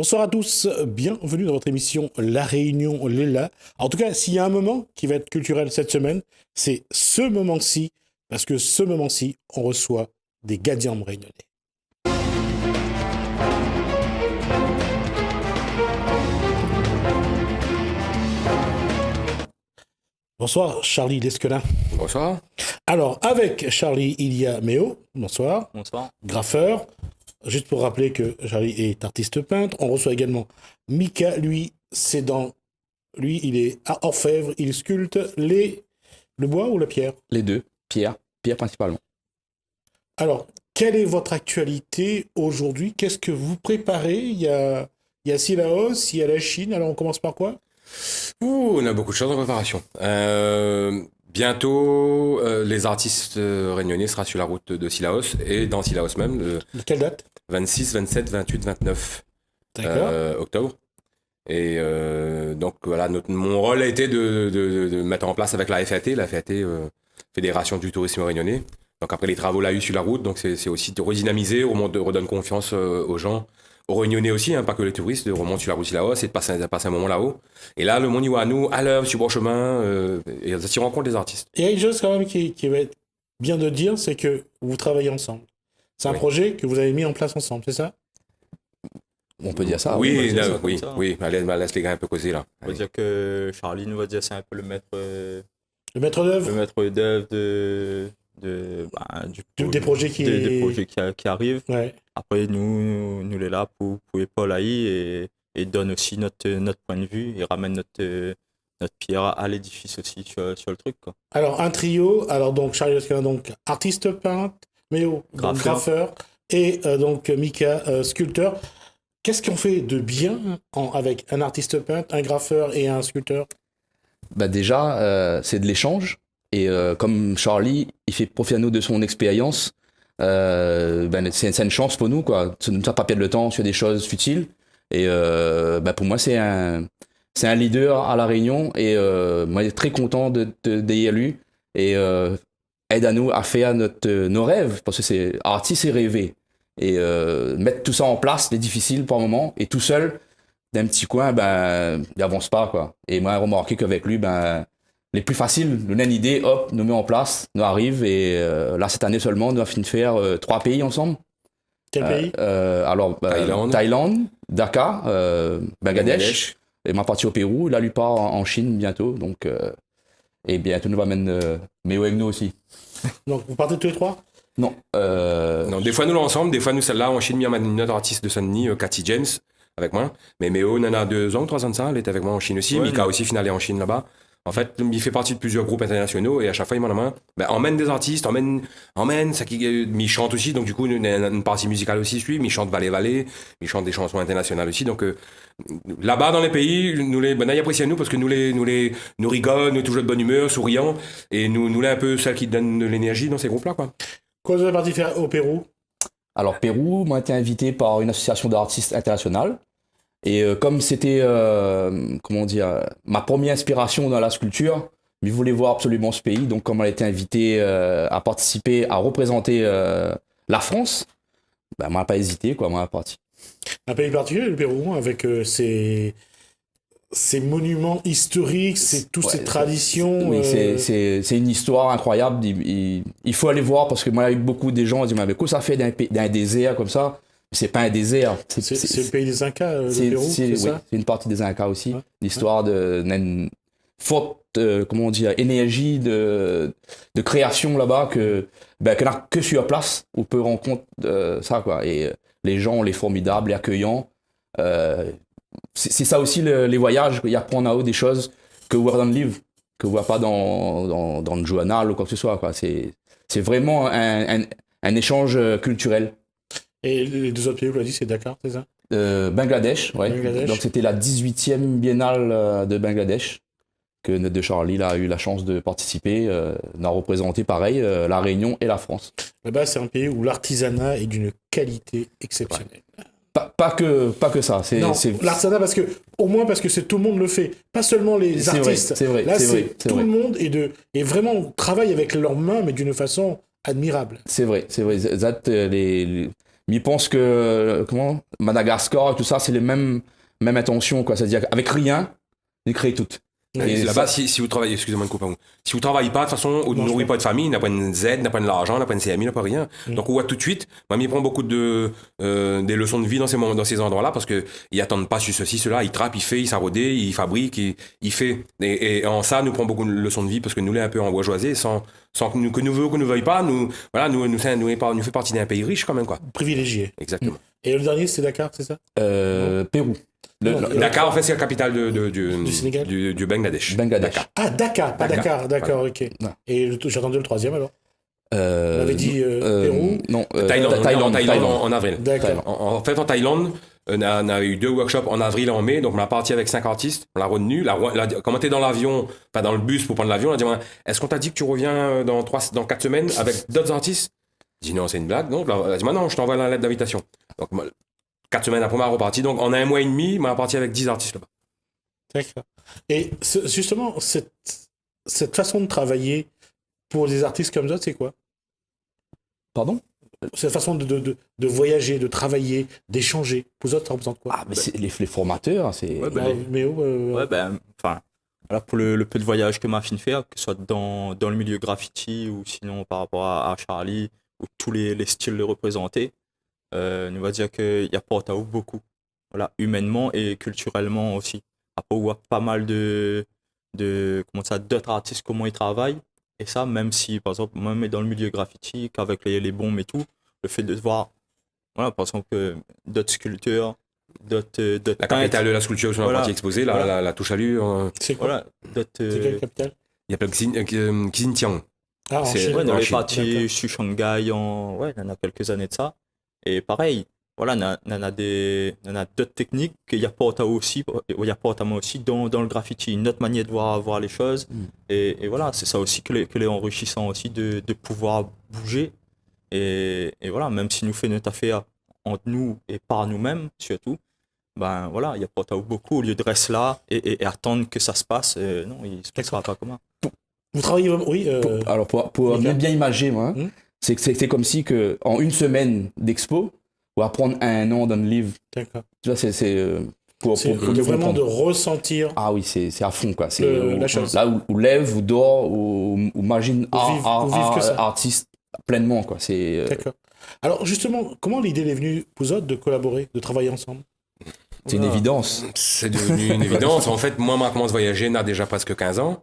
Bonsoir à tous, bienvenue dans votre émission La Réunion Léla. En tout cas, s'il y a un moment qui va être culturel cette semaine, c'est ce moment-ci, parce que ce moment-ci, on reçoit des Gadiangs réunionnais. Bonsoir Charlie Lesquelin. Bonsoir. Alors, avec Charlie, il y a Méo. Bonsoir. Bonsoir. Graffeur. Juste pour rappeler que Charlie est artiste peintre. On reçoit également Mika. Lui, il est orfèvre. Il sculpte le bois ou la pierre? Les deux. Pierre principalement. Alors, quelle est votre actualité aujourd'hui? Qu'est-ce que vous préparez? Il y a Sillaos, il y a la Chine. Alors, on commence par quoi? On a beaucoup de choses en préparation. Bientôt, les artistes réunionnais seront sur la route de Sillaos et dans Sillaos même, De quelle date? 26, 27, 28, 29 octobre. Et donc voilà, mon rôle a été de mettre en place avec la FAT, Fédération du tourisme réunionnais. Donc après les travaux là eu sur la route, donc c'est aussi de redynamiser, de redonner confiance aux gens, aux Réunionnais aussi, pas que les touristes, de remonter sur la route Sillaos et de passer un moment là-haut. Et là, le monde y voit à nous, à l'œuvre, sur bon chemin, et on s'y rencontre des artistes. Il y a une chose quand même qui va être bien de dire, c'est que vous travaillez ensemble. C'est un projet que vous avez mis en place ensemble, c'est ça? On peut dire ça. Oui, ça. laisse les gars un peu causer là. On va dire que Charlie nous va dire c'est un peu le maître d'œuvre des projets qui arrivent. Ouais. Après, nous les là pour épauler et donne aussi notre point de vue et ramène notre pierre à l'édifice aussi sur le truc, quoi. Alors, un trio, donc Charlie Lesquelin, donc artiste peintre, Méo, graffeur, et donc Mika, sculpteur. Qu'est-ce qu'on fait de bien avec un artiste peintre, un graffeur et un sculpteur? Déjà, c'est de l'échange. Et comme Charlie, il fait profiter à nous de son expérience, c'est une chance pour nous, quoi. Ça ne nous fait pas perdre le temps sur des choses futiles. Et pour moi, c'est un leader à La Réunion. Et moi, je suis très content d'être élu. Et aide à nous à faire nos rêves. Parce que c'est artiste et rêver. Et mettre tout ça en place, c'est difficile par moment. Et tout seul, d'un petit coin, il n'avance pas, quoi. Et moi, j'ai remarqué qu'avec lui, les plus faciles, nous avons une idée, hop, nous met en place, nous arrive. Et là, cette année seulement, nous avons fini de faire 3 pays ensemble. Quel pays? Thaïlande, Dakar, Bangladesh. Et ma partie au Pérou. Là, lui part en Chine bientôt. Donc, et bientôt, nous va mettre Méo avec nous aussi. Donc, vous partez tous les trois? Non, des fois nous l'ensemble, des fois nous celle-là en Chine, il y a une autre artiste de Saint-Denis, Cathy James, avec moi. Mais Méo, on en a 2 ans, 3 ans de ça, elle était avec moi en Chine aussi. Ouais, Mika aussi, finalé en Chine là-bas. En fait, il fait partie de plusieurs groupes internationaux et à chaque fois, il m'en a main. Emmène des artistes, emmène, ça qui, il chante aussi, donc du coup, une partie musicale aussi, il chante Valais, il chante des chansons internationales aussi. Donc là-bas dans les pays, ils apprécient nous parce que nous rigolons, nous toujours de bonne humeur, souriants, et nous un peu celle qui donne de l'énergie dans ces groupes-là, quoi. Quoi vous avez parti faire au Pérou? Alors, Pérou, moi, j'ai été invité par une association d'artistes internationale. Et comme c'était, ma première inspiration dans la sculpture, je voulais voir absolument ce pays. Donc, comme on a été invité à participer, à représenter la France, moi, je n'ai pas hésité, quoi, moi, je suis parti. Un pays particulier, le Pérou, avec ces monuments historiques, toutes ces traditions. Oui, c'est une histoire incroyable. Il faut aller voir parce que moi, il y a eu beaucoup de gens qui disent mais quoi ça fait d'un désert comme ça? C'est pas un désert. C'est le pays des Incas, le Pérou, c'est ça? C'est une partie des Incas aussi. Ouais. L'histoire d'une forte, énergie de création là-bas qu'on n'a que sur place. On peut rendre compte de ça, quoi. Et les gens, les formidables, les accueillants. C'est ça aussi les voyages, il apprend en haut des choses que vous voyez dans le livre, que vous ne voyez pas dans le journal ou quoi que ce soit, quoi. C'est vraiment un échange culturel. Et les 2 autres pays, vous l'avez dit, c'est Dakar, c'est ça? Bangladesh, oui. Donc c'était la 18e biennale de Bangladesh que notre de Charlie a eu la chance de participer. On a représenté pareil la Réunion et la France. Là-bas, c'est un pays où l'artisanat est d'une qualité exceptionnelle. Ouais. Pas que ça. L'artisanat, parce que c'est tout le monde le fait. Pas seulement les artistes. C'est vrai. Là, tout le monde et vraiment travaille avec leurs mains, mais d'une façon admirable. C'est vrai. Mais ils pensent que, Madagascar, tout ça, c'est les mêmes intentions, quoi. C'est-à-dire qu'avec rien, ils créent tout. Et là-bas, si vous travaillez, excusez-moi de couper, si vous travaillez pas, de toute façon, vous ne nourrissez pas de famille, n'a pas une Z, n'a pas de l'argent, n'a pas une CMI, n'a pas rien. Donc, on voit tout de suite, moi, il prend beaucoup des leçons de vie dans ces endroits-là, parce que ils attendent pas sur ceci, cela, ils trappent, il fait, il s'arrode, il fabrique, il fait. Et en ça, nous prend beaucoup de leçons de vie, parce que nous, là, un peu en bourgeoisie, sans que nous veuillons pas, nous fait partie d'un pays riche, quand même, quoi. Privilégié. Exactement. Et le dernier, c'est Dakar, c'est ça? Pérou. Dakar, en fait, c'est la capitale du Sénégal, du Bangladesh. Dakar. Ah, Dakar, pas Dakar, d'accord, ok. Non. Et j'attendais le troisième alors. On avait dit Pérou. Non, Thaïlande en avril. D'accord. En fait, en Thaïlande, on a eu 2 workshops en avril et en mai, donc on a parti avec 5 artistes, on l'a retenu. Quand on était dans l'avion, enfin dans le bus pour prendre l'avion, on a dit est-ce qu'on t'a dit que tu reviens dans 4 semaines avec d'autres artistes? J'ai dit non, c'est une blague. Donc, elle a dit non, je t'envoie la lettre d'invitation. Donc, 4 semaines après, on est reparti. Donc, en 1 mois et demi, on est reparti avec 10 artistes là-bas. D'accord. Et justement, cette façon de travailler pour des artistes comme ça, c'est quoi? Pardon? Cette façon de voyager, de travailler, d'échanger. Pour autres, ça représente quoi? Ah, mais c'est les formateurs, c'est... Ouais, voilà, pour le peu de voyage que m'a fait faire, que ce soit dans le milieu graffiti ou sinon par rapport à Charlie, ou tous les styles le représenter, on va dire qu'il y a Port-au beaucoup, voilà, humainement et culturellement aussi. Après, on voit pas mal d'autres artistes, comment ils travaillent, et ça, même si, par exemple, même dans le milieu graffiti, qu'avec les bombes et tout, le fait de voir, voilà, par exemple, d'autres sculpteurs, d'autres La capitale de la sculpture sur la partie exposée, la touche à l'u. C'est quoi? voilà, C'est quelle capitale? Il s'appelle Xinjiang. Ah, en C'est- Chine. Ouais, dans en les Chine, parties sur Shanghai, il y en a quelques années de ça. Et pareil, voilà, on a d'autres techniques qu'il y a pas aussi, il y a pas aussi dans le graffiti, une autre manière de voir les choses. Et voilà, c'est ça aussi que les enrichissant aussi de pouvoir bouger. Et voilà, même si nous faisons notre affaire entre nous et par nous-mêmes, surtout, ben voilà, il y a pas beaucoup, au lieu de rester là et attendre que ça se passe, non, il se passera pas comment. Vous travaillez vraiment? Oui. Alors, pour bien imager, moi, c'est comme si en une semaine d'expo, on va prendre 1 an dans le livre. D'accord. Tu vois, c'est C'est bien vraiment comprendre. de ressentir. Ah oui, c'est à fond, quoi. C'est La chose. là où lève, où dort, où imagine vivre que ça. artiste pleinement, quoi. C'est D'accord. Alors justement, comment l'idée est venue, vous autres, de collaborer, de travailler ensemble? une évidence. C'est devenu une évidence. En fait, moi, je commence à voyager, il y a déjà presque 15 ans.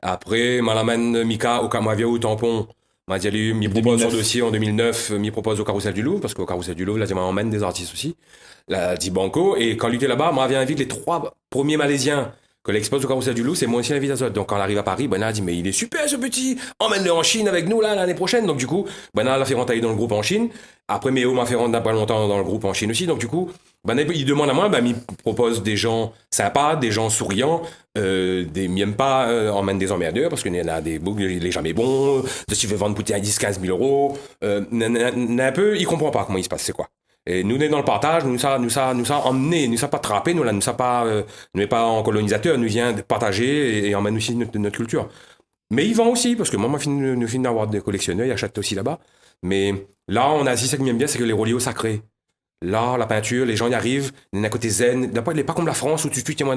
Après, je l'amène Mika au Camavia au tampon. M'a dit, lui, m'y propose son 2009. dossier en 2009, m'y propose au Carrousel du Louvre, parce qu'au Carrousel du Louvre, là, il m'emmène des artistes aussi. Là, dit Banco. Et quand il était là-bas, moi, j'avais invité les 3 premiers Malaisiens que l'expose au Carrousel du Louvre, c'est moi aussi l'invité à ça. Donc, quand on arrive à Paris, Ben a dit, mais il est super, ce petit. Emmène-le en Chine avec nous, là, l'année prochaine. Donc, du coup, Ben l'a fait rentrer dans le groupe en Chine. Après, Méo m'a fait rentrer pas longtemps dans le groupe en Chine aussi. Donc, du coup, Ben, il demande à moi, ben, il propose des gens sympas, des gens souriants, m'aime pas, emmène des emmerdeurs, parce qu'il y en a des boucs, il est jamais bon, si tu veux vendre bouteille à 10-15 000 euros, un peu, il comprend pas comment il se passe, c'est quoi. Et nous, on est dans le partage, nous ça emmené, nous ça pas trappé, nous ça pas, nous n'est pas en colonisateur, nous vient de partager et emmène aussi notre culture. Mais il vend aussi, parce que moi, nous finissons d'avoir des collectionneurs, ils achètent aussi là-bas. Mais là, en Asie, ce qui m'aime bien, c'est que les reliés sacrés. L'art, la peinture, les gens y arrivent, il y a un côté zen. D'abord, il n'est pas comme la France où tu tiens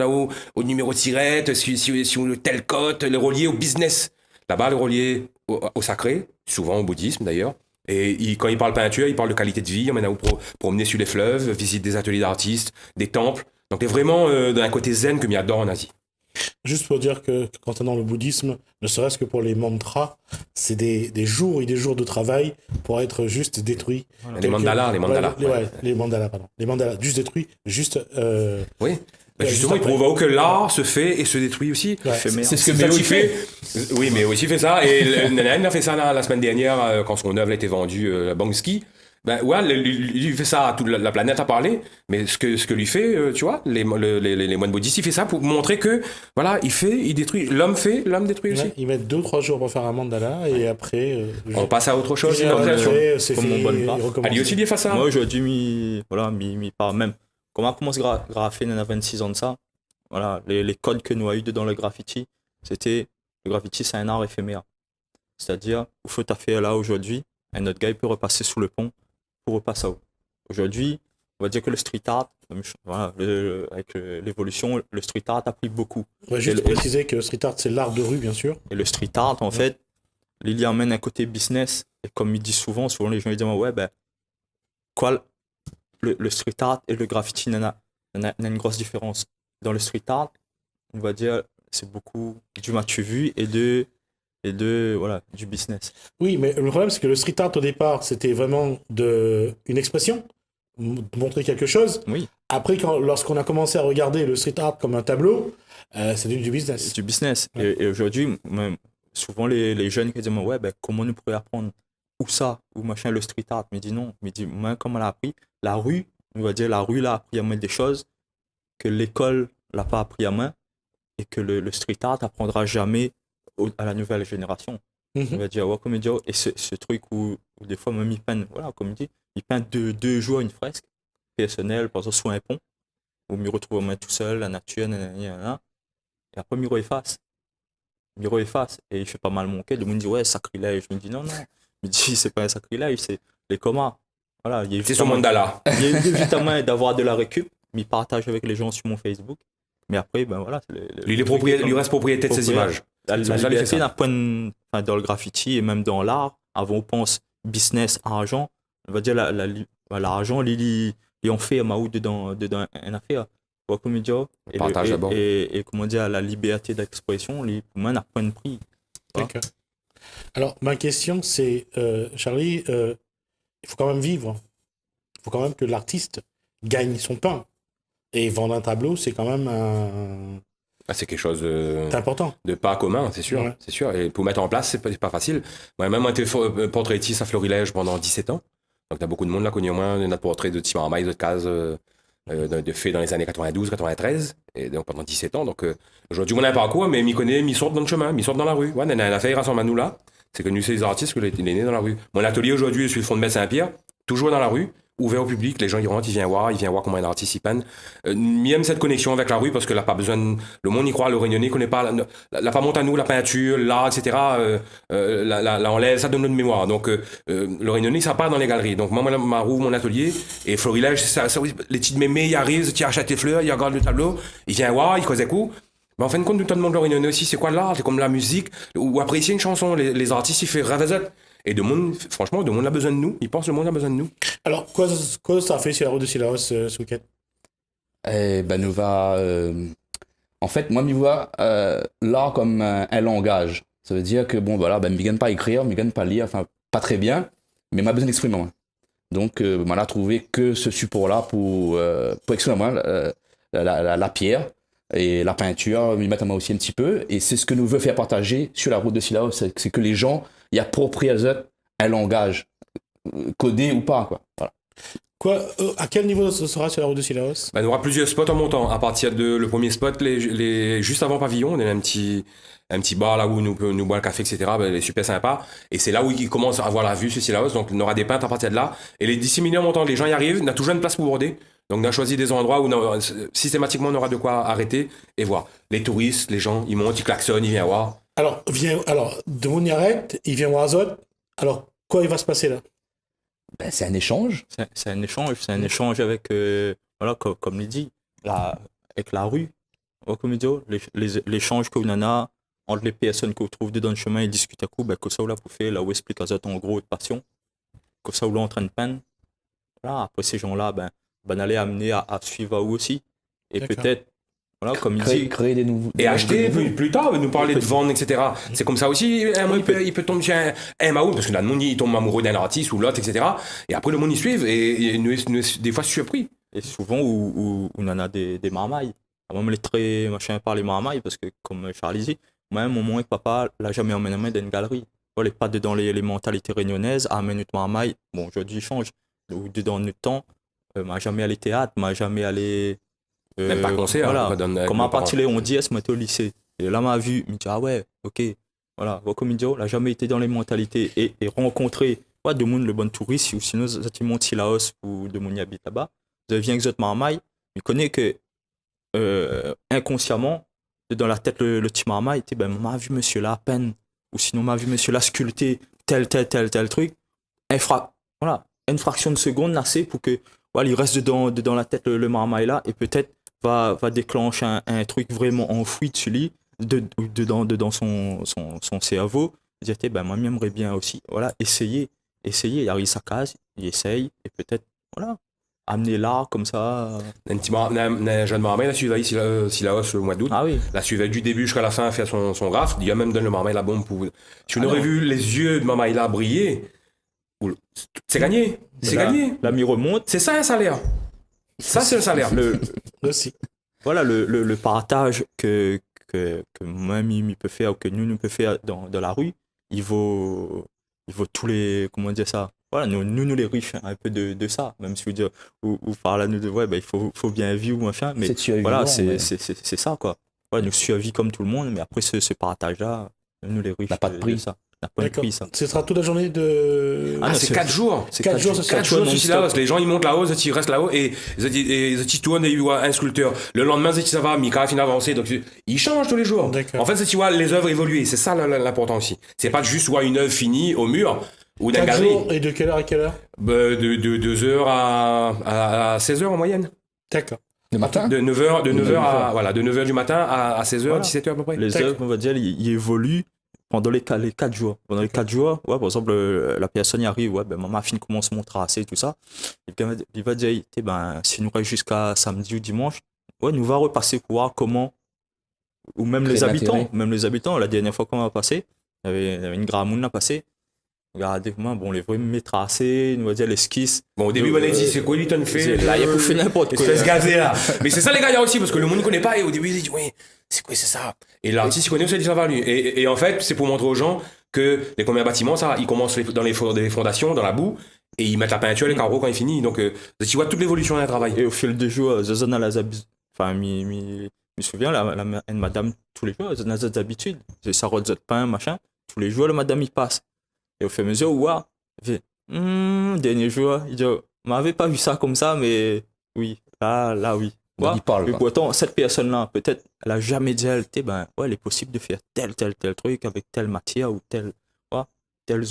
au numéro de tirette, si on telle cote, les reliés au business. Là-bas, les reliés au sacré, souvent au bouddhisme d'ailleurs. Et quand il parle peinture, il parle de qualité de vie, il emmène à vous promener sur les fleuves, visite des ateliers d'artistes, des temples. Donc, il est vraiment dans un côté zen que m'y adore en Asie. Juste pour dire que concernant le bouddhisme, ne serait-ce que pour les mantras, c'est des jours et des jours de travail pour être juste détruits. Les mandalas. Les mandalas, pardon. Les mandalas, juste détruits, juste... Oui. Ben justement, il prouve que l'art se fait et se détruit aussi. Ouais. C'est ce que Méo Méo fait. Oui, mais aussi fait ça. Et Nanan a fait ça la semaine dernière quand son œuvre a été vendue à Banksy. Ben ouais, lui fait ça, toute la planète a parlé, mais ce que lui fait, tu vois, les moines bouddhistes, il fait ça pour montrer que, voilà, il détruit, l'homme détruit aussi. Ouais, ils mettent 2-3 jours pour faire un mandala et après... On passe à autre chose, c'est Comme fait, mon bon pas. ils recommencent. Ali aussi, il fait ça. Moi, j'ai dû m'y parler même. Quand on commence à graffer, on a 26 ans de ça. Voilà, les codes que nous avons eu dans le graffiti, c'était le graffiti, c'est un art éphémère. C'est-à-dire, il faut taffer là aujourd'hui, un autre gars il peut repasser sous le pont pour repasser à haut. Aujourd'hui, on va dire que le street art, voilà, avec l'évolution, le street art a pris beaucoup. On va juste préciser que street art, c'est l'art de rue, bien sûr. Et le street art, en fait, il y amène un côté business. Et comme il dit souvent les gens ils disent ouais, ben, quoi, le street art et le graffiti, il y a une grosse différence. Dans le street art, on va dire, c'est beaucoup du m'as-tu vu et voilà, du business. Oui, mais le problème, c'est que le street art, au départ, c'était vraiment une expression, montrer quelque chose. Oui. Après, lorsqu'on a commencé à regarder le street art comme un tableau, c'est du business. C'est du business. Ouais. Et aujourd'hui, même, souvent les jeunes qui disent ouais, ben, comment nous pourrions apprendre où ça, ou machin, le street art. Mais dit non, mais dit, moi, comme on l'a appris, la rue, on va dire, la rue l'a appris à mettre des choses que l'école l'a pas appris à main et que le street art apprendra jamais à la nouvelle génération. On va dire, ouais, comme il dit, et ce truc où des fois, même ils peignent, voilà, comme il dit, ils peignent deux jours une fresque personnelle, par exemple, sur un pont, où il retrouve main tout seul, la nature, nanana, et après, Miro efface. Et il fait pas mal manquer. Le monde dit, ouais, sacrilège. Je me dis, non. Il me dit, c'est pas un sacrilège, c'est les comas. Voilà, C'est son mandala. Il y a évidemment d'avoir de la récup, mais il partage avec les gens sur mon Facebook. Mais après, ben voilà. Lui reste propriété de ses images. La liberté d'un point dans le graffiti et même dans l'art, avant on pense business, argent, on va dire l'argent, il en fait à dedans une affaire. Comme il dit, et comment dire, la liberté d'expression, pour moi, n'a pas de prix. D'accord. Alors, ma question, c'est, Charlie, il faut quand même vivre. Il faut quand même que l'artiste gagne son pain. Et vendre un tableau, c'est quand même c'est quelque chose important. De pas commun, c'est sûr. Ouais. C'est sûr. Et pour mettre en place, c'est pas facile. Moi-même, j'ai été portraitiste à Florilège pendant 17 ans. Donc, il y a beaucoup de monde là connu au moins notre portrait de Timar Maïs, de Case, de fait dans les années 92, 93. Et donc, pendant 17 ans. Donc, aujourd'hui, on n'a pas quoi, mais m'y connaît, m'y sort dans le chemin, m'y sort dans la rue. Ouais, on a une affaire ensemble à nous là. C'est que nous, c'est les artistes, il est né dans la rue. Mon atelier aujourd'hui, je suis le fond de Metz Saint-Pierre, toujours dans la rue. Ouvert au public, les gens ils rentrent, ils viennent voir comment un artiste y peine. Mieux cette connexion avec la rue parce que là pas besoin le monde y croit, le Réunionnais connaît pas la pas monte à nous, la peinture, l'art, etc. Là on laisse, ça donne notre mémoire. Donc le Réunionnais ça part dans les galeries. Donc moi ma roue, mon atelier et Florilège, ça les petites mémés ils arrivent, ils achètent les fleurs, ils regardent le tableau, ils viennent voir, ils causent des coups. Mais en fin de compte, tout le monde le Réunionnais aussi, c'est quoi l'art? C'est comme la musique ou apprécier une chanson. Les artistes ils font rêvesette. Et franchement, le monde a besoin de nous. Ils pensent que le monde a besoin de nous. Alors, quoi ça a fait sur la route de Sillaos ce week-end? Nous va. En fait, moi, je vois l'art comme un langage. Ça veut dire que, bon, voilà, je ne gagne pas écrire, je ne gagne pas lire, enfin, pas très bien, mais je besoin d'exprimer moi. Donc, moi, trouvé que ce support-là pour exprimer moi la pierre et la peinture, m'y mettre à moi aussi un petit peu. Et c'est ce que nous veut faire partager sur la route de Sillaos, c'est que les gens y approprient un langage, codé ou pas, quoi. Voilà. À quel niveau ce sera sur la route de Sillaos? Il y aura plusieurs spots en montant. À partir de le premier spot, juste avant Pavillon, on a un petit bar là où nous boire le café, etc. Il est super sympa. Et c'est là où il commence à avoir la vue sur Sillaos. Donc, on aura des peintres à partir de là. Et les disséminés en montant, les gens y arrivent. On a toujours une place pour border. Donc, on a choisi des endroits où systématiquement on aura de quoi arrêter et voir. Les touristes, les gens, ils montent, ils klaxonnent, ils viennent voir. Alors, de mon y arrête, il vient voir Azot. Alors, quoi il va se passer là? C'est un échange. C'est un échange avec, voilà, comme il dit, avec la rue. Comme il dit, l'échange qu'on en a entre les personnes qu'on trouve dedans le chemin et discutent à coup, que ça, là, pour faire, là où explique Azot en gros de passion, que ça, là, en train de peine. Voilà, après ces gens-là, aller amener à suivre à eux aussi. Et d'accord. Peut-être, voilà, comme il dit, créer des nouveaux. Et acheter plus tard, nous parler de vendre, etc. C'est comme ça aussi. Il peut tomber chez un Maou, parce que là, le monde il tombe amoureux d'un artiste ou l'autre, etc. Et après, le monde y suit et nous des fois surpris. Et souvent, où on en a des marmailles. Même les traits, machin, par les marmailles, parce que comme Charlie dit, moi-même, mon moment, papa l'a jamais emmené dans une galerie. Les pas dans les mentalités réunionnaises, amène une marmaille. Bon, aujourd'hui, il change. Ou dans notre temps, m'a jamais allé théâtre, m'a jamais allé. Même pas concert. Voilà. Comme à partir de on dit, elle se mettait au lycée. Et là, m'a vu, il me dit, ah ouais, ok. Voilà, comme il dit, il n'a jamais été dans les mentalités et rencontrer de monde, le bon touriste, ou sinon, tu montes Sillaos ou de mon y habite là-bas, tu viens avec votre marmaille, il connaît que inconsciemment, dans la tête, le petit marmaille, m'a vu monsieur là à peine, ou sinon m'a vu monsieur là sculpter tel truc. Voilà, une fraction de seconde, assez pour que voilà, il reste dedans la tête le marmaille là, et peut-être va déclencher un truc vraiment enfoui dessus lui, dedans son cerveau. Il dit, ben, moi, j'aimerais bien aussi, voilà, essayer, il arrive sa case, il essaye, et peut-être, voilà, amener l'art comme ça. Un jeune marmaille, là, suivait ici, la hausse le mois d'août. Ah oui. La suivait du début jusqu'à la fin, a fait son graphe. Il a même donné le marmaille la bombe pour. Si on aurait vu les yeux de marmaille là briller, c'est gagné. C'est gagné. L'ami remonte. C'est ça un salaire. Ça, c'est le salaire. Aussi. Voilà, le partage que moi-même peut faire, ou que nous peut faire dans la rue, il vaut tous les. Comment dire ça? Voilà, nous les riches, un peu de ça. Même si vous dites, ou par là, nous, ouais, ben, il faut bien vivre, machin. Mais voilà, c'est ça, quoi. Voilà, nous survivons comme tout le monde, mais après, ce partage-là, nous les riches. N'a pas de prix. Ça. N'a pas de prix, ça. Ce sera toute la journée de. Ah, c'est 4 jours. C'est 4 jours, c'est 4 jours sur la hausse. Les gens, ils montent la hausse, ils restent là-haut, et ils tournent, et ils voient un sculpteur. Le lendemain, ça va, Mika finit avancé, donc ils changent tous les jours. En fait, tu vois les œuvres évoluer. C'est ça l'important aussi. C'est pas juste une œuvre finie au mur, ou d'un 4 galerie. jours, et de quelle heure à quelle heure? De 2h à 16h en moyenne. D'accord. Le matin? De 9h du matin à 16h, Voilà. 17h à peu près. Les œuvres, on va dire, ils évoluent pendant les 4 jours. Pendant les 4 jours, ouais, par exemple, la personne y arrive, ouais, ben, ma fille commence mon tracé, tout ça. Et puis, il va dire, ben, si nous reste jusqu'à samedi ou dimanche, ouais, nous va repasser pour voir comment, ou même les habitants, la dernière fois qu'on va passer, il y avait une gramoune à passer. Regardez comment, bon, les vrais tracés, nous va dire l'esquisse. Bon, au début, on a dit, c'est quoi lui, t'en fais? Là, il y a pour faire n'importe quoi. Espèce gazé, là. Mais c'est ça, les gars, il y a aussi, parce que le monde ne connaît pas, et au début, il dit, oui, c'est quoi, c'est ça? Et l'artiste, il connaît aussi, il dit, ça va, lui. Et en fait, c'est pour montrer aux gens que les premiers bâtiments, ça, ils commencent dans les fondations, dans la boue, et ils mettent la peinture, les carreaux quand ils finissent. Donc, tu vois toute l'évolution d'un travail. Et au fil des jours, Zazana a enfin, me souviens, une madame, tous les jours, elle a des habitudes. Ça rôde de pain, machin. Tous les jours, la madame, il passe. Et au fur et à mesure, ouah, il fait, dernier jour, il dit, m'avait pas vu ça comme ça, mais oui, là, oui. Ouais, il parle. Mais pourtant, cette personne-là, peut-être, elle a jamais dit, ben, ouais, il est possible de faire tel truc avec telle matière ou tels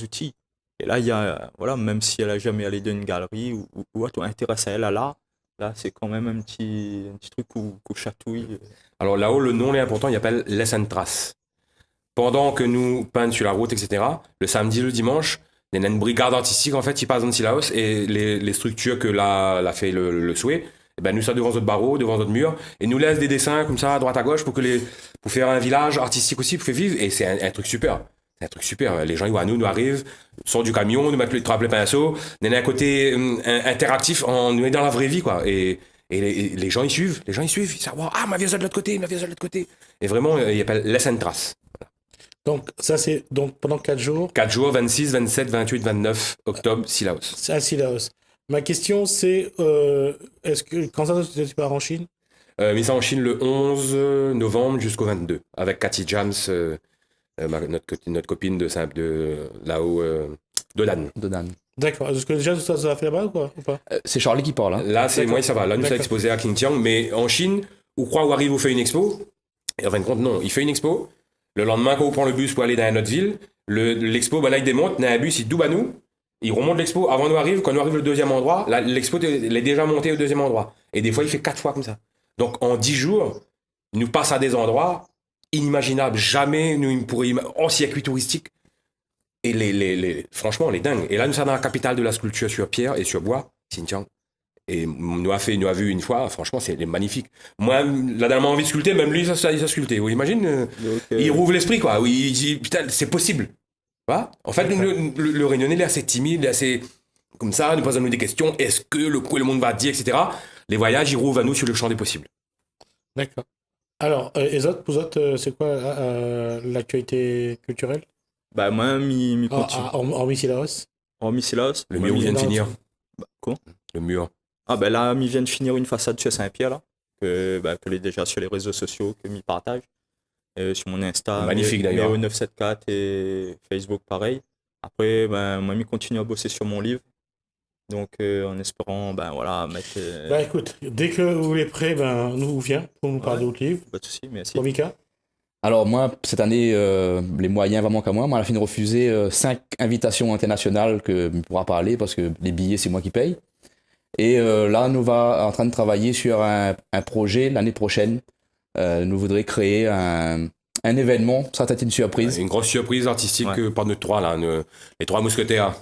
outils. Et là, il y a, voilà, même si elle a jamais allé dans une galerie ou toi intéresse à elle à l'art, là, c'est quand même un petit truc qu'on chatouille. Alors là-haut, le nom est important, il appelle Laisse and Trace. Pendant que nous peignons sur la route, etc., le samedi, le dimanche, il y a une brigade artistique, en fait, ils passent dans le house et les structures que l'a fait le souhait, et ben nous ça devant notre barreau, devant notre mur, et nous laisse des dessins comme ça à droite à gauche pour faire un village artistique aussi, pour faire vivre, et c'est un truc super. C'est un truc super. Les gens ils voient nous arrivent, sortent du camion, nous mettent le pinceau, il y a un côté interactif, on nous est dans la vraie vie, quoi. Et les gens ils suivent, ils savent, ah ma vieille de l'autre côté. Et vraiment ils appellent Laisse and Trace. Donc, ça, c'est donc pendant 4 jours. 4 jours, 26, 27, 28, 29 octobre, Sillaos. C'est à Sillaos. Ma question, c'est est-ce que quand ça tu pars en Chine? Mis ça en Chine le 11 novembre jusqu'au 22, avec Cathy James, notre copine de là-haut, Dodan. D'accord. Est-ce que déjà ça a fait là-bas ou pas? C'est Charlie qui parle. Hein. Là, c'est moi, ça va. Là, nous sommes exposés à Xinjiang, mais en Chine, où croit où arrive, où fait une expo. Et en fin de compte, non, il fait une expo. Le lendemain, quand on prend le bus pour aller dans une autre ville, l'expo, ben là, il démonte, il y a un bus, il double à nous, il remonte l'expo avant nous arrive, quand nous arrive le deuxième endroit, là, l'expo, il est déjà monté au deuxième endroit. Et des fois, il fait 4 fois comme ça. Donc, en 10 jours, il nous passe à des endroits inimaginables. Jamais nous pourrions en circuit touristique. Et franchement, les dingues. Et là, nous sommes dans la capitale de la sculpture sur pierre et sur bois, Xinjiang. Et nous a vu une fois, franchement, c'est magnifique. Moi, la dernière envie de sculpter, même lui, il a sculpté. Vous imaginez il rouvre l'esprit, quoi. Il dit, putain, c'est possible. Voilà. En fait, le Réunionnais, il est assez timide, il est assez comme ça, nous pose à nous des questions. Est-ce que le monde va dire, etc. Les voyages, ils rouvrent à nous sur le champ des possibles. D'accord. Alors, et autres, vous autres, c'est quoi l'actualité culturelle? Bah, moi, mi continue. Hormis Sillaos? Hormis Sillaos. Le mur vient de finir. Quoi? Le mur. Ah ben là, il vient de finir une façade sur Saint-Pierre, là, que est déjà sur les réseaux sociaux, que m'y partage. Sur mon Insta, magnifique d'ailleurs. Méo974 et Facebook, pareil. Après, ben, moi, je continue à bosser sur mon livre. Donc, en espérant, ben voilà, mettre... Bah écoute, dès que vous êtes prêts, ben, nous viens pour nous parler d'autres livres. Pas de soucis, merci. Pour Mika? Alors moi, cette année, les moyens vraiment qu'à moi. Moi, à la fin de refuser 5 invitations internationales que me pourra parler parce que les billets, c'est moi qui paye. Et là, nous va en train de travailler sur un projet l'année prochaine. Nous voudrions créer un événement, ça va être une surprise. Une grosse surprise artistique par nous trois, là, les trois mousquetaires.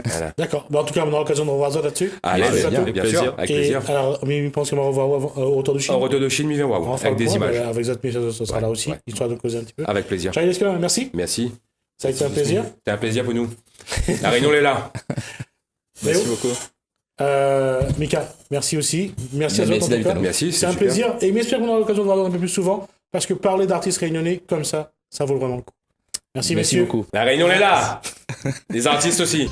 Voilà. D'accord. Bon, en tout cas, on aura l'occasion de revoir ça là-dessus. Allez, bien sûr, avec plaisir. Alors, mais je pense qu'on va revoir au retour de Chine. Au retour de Chine, mi waouh, avec des images. Avec Zatmi, ça sera là aussi, histoire de causer un petit peu. Avec plaisir. Charlie Lescure, merci. Merci. Ça a été un plaisir. C'était un plaisir pour nous. La réunion est là. Merci beaucoup. Mika, merci aussi. Merci à toi, en David. tout cas. Merci, C'est un super. plaisir. Et j'espère qu'on aura l'occasion de voir un peu plus souvent, parce que parler d'artistes réunionnais comme ça vaut vraiment le coup. Merci Merci messieurs. beaucoup. La réunion est là. Les artistes aussi.